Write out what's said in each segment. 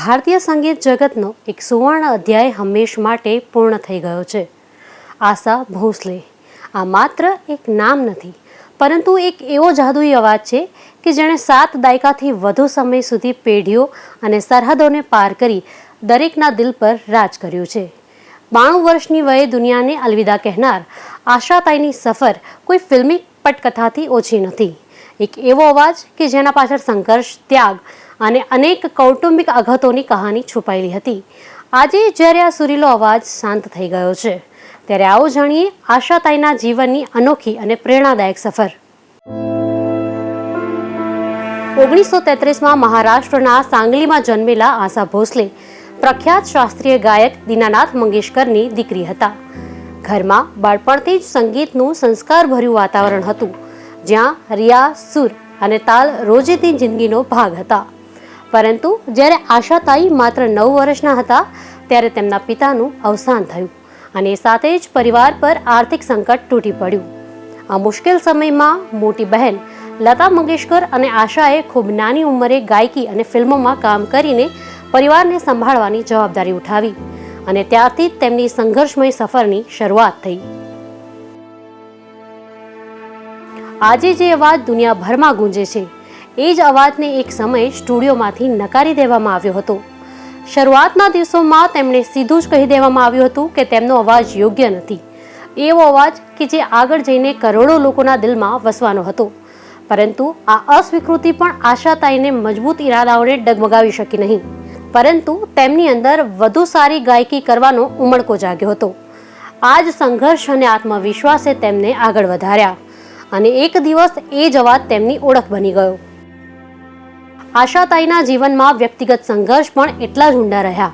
ભારતીય સંગીત જગતનો એક સુવર્ણ અધ્યાય હંમેશ માટે પૂર્ણ થઈ ગયો છે. આશા ભોસલે આ માત્ર એક નામ નથી, પરંતુ એક એવો જાદુઈ અવાજ છે કે જેણે 7 દાયકાથી વધુ સમય સુધી પેઢીઓ અને સરહદોને પાર કરી દરેકના દિલ પર રાજ કર્યું છે. 92 વર્ષની વયે દુનિયાને અલવિદા કહેનાર આશાતાઈની સફર કોઈ ફિલ્મી પટકથાથી ઓછી નથી. એક એવો અવાજ કે જેના પાછળ સંઘર્ષ, ત્યાગ અને અનેક કૌટુંબિક આઘાતોની કહાની છુપાયેલી હતી. આજે જ્યારે આ સુરીલો અવાજ શાંત થઈ ગયો છે, ત્યારે આવો જાણીએ આશાતાઈના જીવનની અનોખી અને પ્રેરણાદાયક સફર. 1933માં મહારાષ્ટ્રના સાંગલીમાં જન્મેલા આશા ભોસલે પ્રખ્યાત શાસ્ત્રીય ગાયક દીનાનાથ મંગેશકરની દીકરી હતા. ઘરમાં બાળપણથી જ સંગીતનું સંસ્કારભર્યું વાતાવરણ હતું, જ્યાં રિયાઝ, સુર અને તાલ રોજિંદી જિંદગીનો ભાગ હતા. પરંતુ જ્યારે આશાતાઈ માત્ર 9 વર્ષના હતા, ત્યારે તેમના પિતાનું અવસાન થયું અને સાથે જ પરિવાર પર આર્થિક સંકટ તૂટી પડ્યું. આ મુશ્કેલ સમયમાં મોટી બહેન લતા મંગેશકર અને આશાએ ખૂબ નાની ઉંમરે ગાયકી અને ફિલ્મોમાં કામ કરીને પરિવારને સંભાળવાની જવાબદારી ઉઠાવી અને ત્યારથી જ તેમની સંઘર્ષમય સફરની શરૂઆત થઈ. આજે જે અવાજ દુનિયાભરમાં ગુંજે છે, એ જ અવાજને એક સમયે સ્ટુડિયોમાંથી નકારી દેવામાં આવ્યો હતો. શરૂઆતના દિવસોમાં તેમણે સીધું જ કહી દેવામાં આવ્યું હતું કે તેમનો અવાજ યોગ્ય નથી. એવો અવાજ કે જે આગળ જઈને કરોડો લોકોના દિલમાં વસવાનો હતો. પરંતુ આ અસ્વીકૃતિ પણ આશાતાઈને મજબૂત ઈરાદાઓને ડગમગાવી શકી નહીં, પરંતુ તેમની અંદર વધુ સારી ગાયકી કરવાનો ઉમળકો જાગ્યો હતો. આ જ સંઘર્ષ અને આત્મવિશ્વાસે તેમને આગળ વધાર્યા અને એક દિવસ એ જ અવાજ તેમની ઓળખ બની ગયો. આશાતાઈના જીવનમાં વ્યક્તિગત સંઘર્ષ પણ એટલા જ ઊંડા રહ્યા.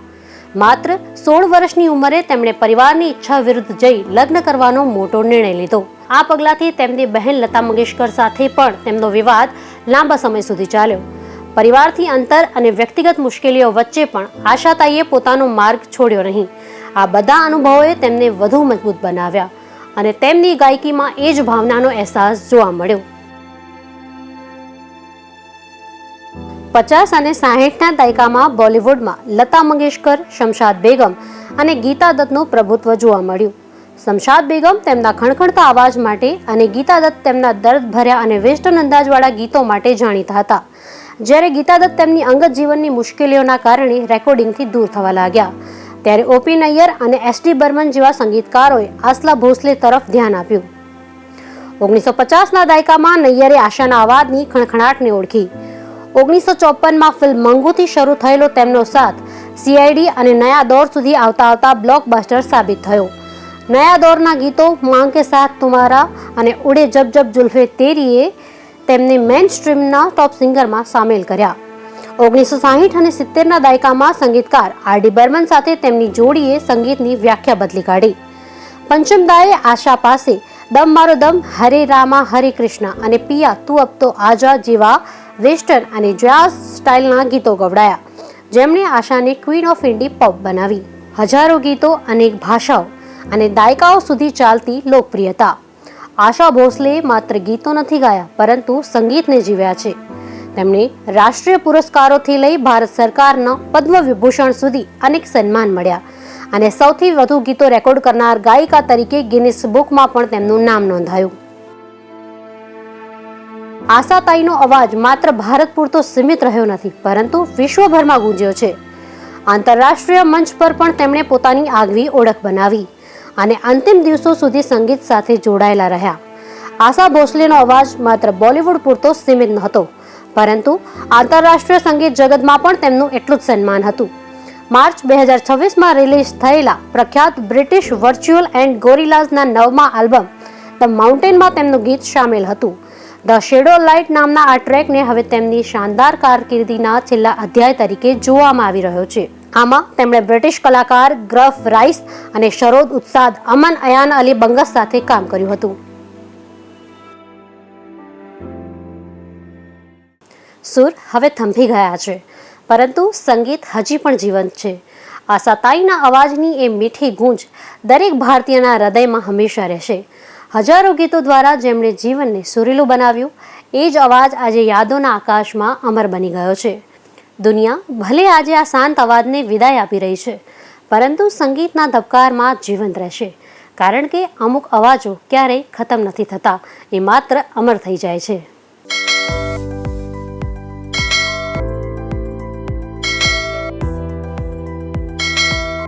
માત્ર 16 વર્ષની ઉંમરે તેમણે પરિવારની ઈચ્છા વિરુદ્ધ જઈ લગ્ન કરવાનો મોટો નિર્ણય લીધો. આ પગલાથી તેમની બહેન લતા મંગેશકર સાથે પણ તેમનો વિવાદ લાંબા સમય સુધી ચાલ્યો. પરિવારથી અંતર અને વ્યક્તિગત મુશ્કેલીઓ વચ્ચે પણ આશાતાઈએ પોતાનો માર્ગ છોડ્યો નહીં. આ બધા અનુભવોએ તેમને વધુ મજબૂત બનાવ્યા અને તેમની ગાયકીમાં એ જ ભાવનાનો અહેસાસ જોવા મળ્યો. 50 અને 60ના દાયકામાં બોલિવૂડમાં લતા મંગેશકર, શમશાદ બેગમ અને ગીતા દત્તનું પ્રભુત્વ જોવા મળ્યું. શમશાદ બેગમ તેમના ખણખણતા અવાજ માટે અને ગીતા દત્ત તેમના દર્દભર્યા અને વેસ્ટર્ન અંદાજવાળા ગીતો માટે જાણીતા હતા. જ્યારે ગીતા દત્ત તેમની અંગત જીવનની મુશ્કેલીઓના કારણે રેકોર્ડિંગથી દૂર થવા લાગ્યા, ત્યારે ઓપી નૈયર અને એસ.ડી. બર્મન જેવા સંગીતકારોએ આશા ભોસલે તરફ ધ્યાન આપ્યું. 1950ના દાયકામાં નૈયરે આશાના અવાજની ખણખણાટને ઓળખી. 1954માં ફિલ્મ મંગુથી શરૂ થયેલો તેમનો સાથ સીઆઈડી અને નયા દોર સુધી આવતા બ્લોકબસ્ટર સાબિત થયો. નયા દોરના ગીતો માંગ કે સાથ તુમ્હારા અને ઉડે જબ જબ જુલ્ફે તેરીએ તેમને મેઇન સ્ટ્રીમના ટોપ સિંગરમાં સામેલ કર્યા. 1960 અને 70ના દાયકામાં સંગીતકાર આર.ડી. બર્મન સાથે તેમની જોડીએ સંગીતની વ્યાખ્યા બદલી કાઢી. પંચમદાએ આશા પાસે દમ મારો દમ, હરે રામા હરે કૃષ્ણ અને પિયા તું અબ તો આજા જેવા વેસ્ટર્ન અને જ્યાઝ સ્ટાઇલના ગીતો ગવડાયા, જેમણે આશાને ક્વીન ઓફ ઇન્ડી પોપ બનાવી. હજારો ગીતો, અનેક ભાષાઓ અને દાયકાઓ સુધી ચાલતી લોકપ્રિયતા. આશા ભોસલે માત્ર ગીતો નથી ગાયા, પરંતુ સંગીતને જીવ્યા છે. તેમને રાષ્ટ્રીય પુરસ્કારોથી લઈ ભારત સરકારના પદ્મ વિભૂષણ સુધી અનેક સન્માન મળ્યા અને સૌથી વધુ ગીતો રેકોર્ડ કરનાર ગાયિકા તરીકે ગિનિસ બુકમાં પણ તેમનું નામ નોંધાયું. આશાતાઈનો અવાજ માત્ર ભારત પૂરતો સીમિત રહ્યો નથી, પરંતુ વિશ્વભરમાં ગુંજ્યો છે. આંતરરાષ્ટ્રીય મંચ પર પણ તેમણે પોતાની આગવી ઓળખ બનાવી અને અંતિમ દિવસો સુધી સંગીત સાથે જોડાયેલા રહ્યા. આશા ભોસલેનો અવાજ માત્ર બોલિવૂડ પૂરતો સીમિત નહોતો, પરંતુ આંતરરાષ્ટ્રીય સંગીત જગતમાં પણ તેમનું એટલું જ સન્માન હતું. માર્ચ 2026માં રિલીઝ થયેલા પ્રખ્યાત બ્રિટિશ વર્ચ્યુઅલ એન્ડ ગોરિલાઝના 9મા આલ્બમ ધ માઉન્ટેનમાં તેમનું ગીત શામેલ હતું. ધ શેડો લાઇટ નામના આ ટ્રેકને હવે તેમની શાનદાર કારકિર્દીના છેલ્લા અધ્યાય તરીકે જોવામાં આવી રહ્યો છે. આમાં તેમણે બ્રિટિશ કલાકાર ગ્રફ રાઇસ અને શરોદ ઉસ્તાદ અમન અયાન અલી બંગસ સાથે કામ કર્યું હતું. સુર હવે થંભી ગયા છે, પરંતુ સંગીત હજી પણ જીવંત છે. આશાતાઈના અવાજની એ મીઠી ગૂંજ દરેક ભારતીયના હૃદયમાં હંમેશા રહેશે. હજારો ગીતો દ્વારા જેમણે જીવનને સુરીલું બનાવ્યું, એ જ અવાજ આજે યાદોના આકાશમાં અમર બની ગયો છે. દુનિયા ભલે આજે આ શાંત અવાજને વિદાય આપી રહી છે, પરંતુ સંગીતના ધબકારમાં જીવંત રહેશે, કારણ કે અમુક અવાજો ક્યારેય ખતમ નથી થતા, એ માત્ર અમર થઈ જાય છે.